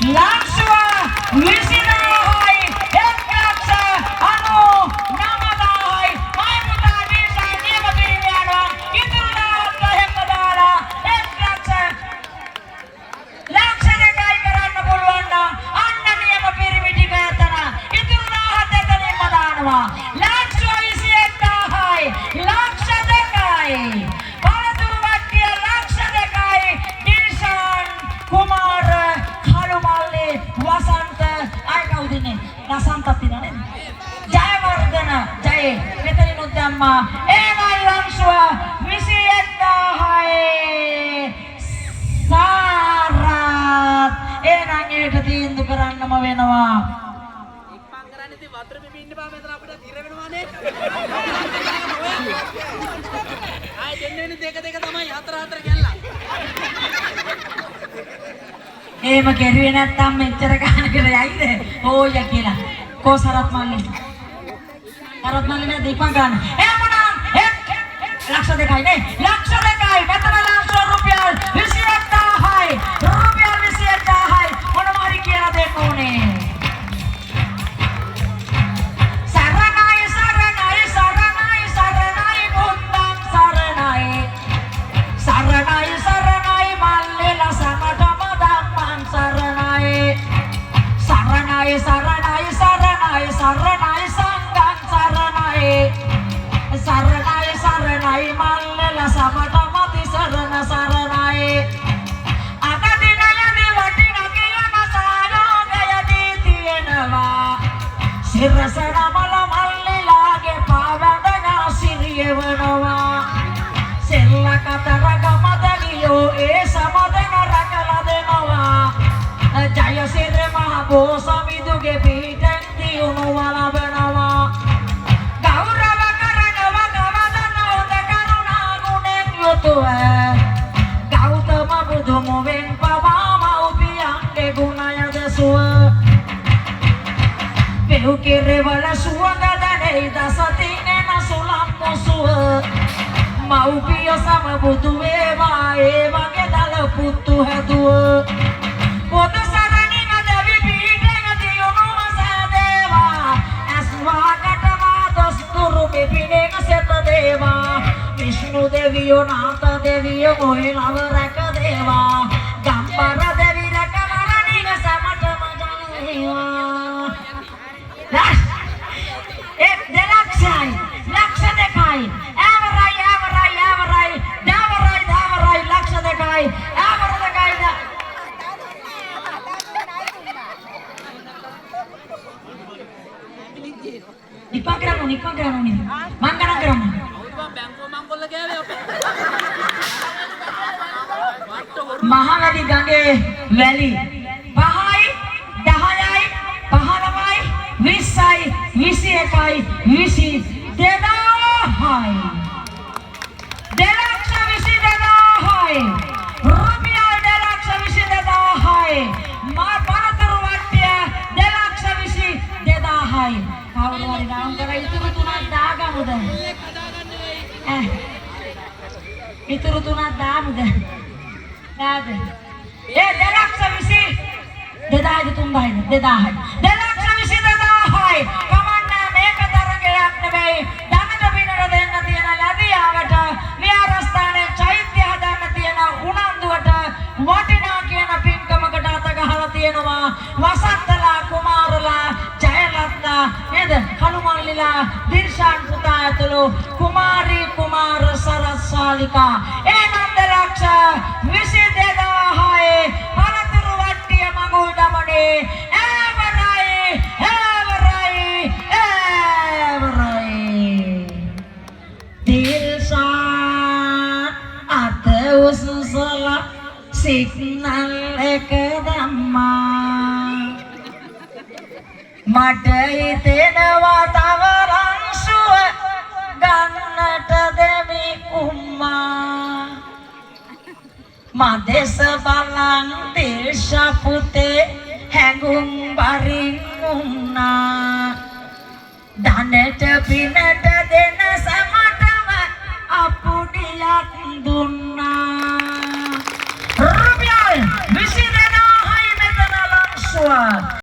ලක්ෂව 20000යි 1,99,000යි මයි පුතා දිසා නියම පිරිමි යනවා ඉතුරු 10ක් එහෙම දාලා 1,00,000 දෙකයි කරන්න පුළුවන් නම් අන්න නියම පිරිමි ටික එතන ඉතුරු 17 එතනින්ම දානවා ලක්ෂව 21000යි ලක්ෂ දෙකයි පළතුරු වට්ටිය ලක්ෂ දෙකයි දිල්ෂාන් කුමාර කළුමල්ලේ වසන්ත අය කවුද ඉන්නේ රසන්තත් ඉන්නවා නේද ජයවර්ධන ජය මෙතනිනුත් දැම්මා ඒමයි ලක්ෂව 21000යි සාරත් එනං ඒට තීන්දුව කරන්නම වෙනවා ඉක්මන් කරන්න ඉතින් වතුර බිබී ඉන්න බා මෙතන අපිට දිර වෙනවානේ ආයි දෙන්නේ දෙක තමයි හතර ගැල්ලා එහෙම කෙරුවේ නැත්තම් මෙච්චර ගානකට යයිද ඕය කියලා කෝ සරත් මල්ලි නේද ඉක්මන් ගන්න එහෙමනම් ලක්ෂ දෙකයි නේ ලක්ෂ දෙකයි මෙතන ලක්ෂ රුපියල් 21000යි රුපියල් 21000යි මොනවා හරි කියලා දෙන්න ඕනේ සරණයි සරණයි සරණයි සරණයි බුද්ධං සරණයි සරණයි සරණයි මල්ලේලා සමටම ධම්මං සරණයි සරණයි සරණයි සරණයි සරණයි සංඝං සරණයි සරණයි සරණයි මල්ලේලා සමටම තිසරණ සරණයි අද දිනයේදී වටින කියන සායෝගයදී තියෙනවා සිරසනමල මල්ලේලාගේ පාවැඳ සිරියවනවා සෙල්ල කතරග මදලියෝ ඒ සමදන රැකලා දෙනවා ජයසිර මහ බෝසමිදුගේ පිහිටෙන් දියුණු වලබනවා ගෞරව කරනවා ගවදන හොඳ කරුණා ගුණෙන් යුතුව ගෞතම බුදුමුවෙන් පවා මව්පියන්ගේ ගුණය දසුව පෙහු කෙරෙවල සුවඳ දැනෙයි දසතින් එන සුලම් මුසුව මව්පිය සම බුදු වේවා ඒ වගේ දල පුතු හැදුව පොත සරණින් දෙවි පීඨෙන් දියුණුව සෑදේවා අස්වාකට මාදස් තුරු පිපිනෙක සෙත දේවා විෂ්ණු දෙවියෝ නාත දෙවියෝ මොහිලව රැක දේවා ගම්බර දෙවි රැක මරණින් සමටම ජයේවා දෙලක්ෂයි ලක්ෂ දෙකයි දාවරයි ලක්ෂ දෙකයි ආවර දෙකයි නිපා කරන්නේ මං ගණන් කරමු බැංකුව මංගොල්ල ගෑවේ අපේ මහවැලි ගඟේ වැලි 5යි 10යි 15යි 20යි 21යි 22,000යි දෙලක්ෂ 22,000යි රුපියල් දෙලක්ෂ 22,000යි මා පළතුරු වට්ටිය දෙලක්ෂ 22,000යි කවුරු හරි ගාම් කරලා ඉතුරු තුනක් දාගමුද ඉතුරු තුනක් දාමුද දාද ඒ දෙලක්ෂ 22,000යි 2,000යි දෙලක්ෂ 22,000යි කමන්න මේක තරගයක් නෙවෙයි ධනට පිනට දෙන්න තියෙන ලැබියාවට විහාරස්ථානයේ චෛත්‍ය හදන්න තියෙන උනන්දුවට වටිනා කියන පින්කමකට අත ගහලා තියෙනවා වසන්තලා කුමාරලා ජයලත්තා නේද කළුමල්ලිලා දිල්ෂාන් පුතා ඇතුළු කුමාරී කුමාර සරස්සාලිකා එනම් දෙලක්ෂ 22,000යි පළතුරු වට්ටිය මඟුල් දමනේ දිල්ෂාන් අත උසුසලා සිග්නල් එක දැම්මා මට හිතෙනවා තව රංශුව ගන්නට දෙමි උම්මා මදෙස බලන් දිල්ෂා පුතේ හැඟුම් බරින් උන්නා ධනට පිනට දෙන සමටම අපුඩියක් දුන්නා රුපියල් 22,000යි මෙතන next one.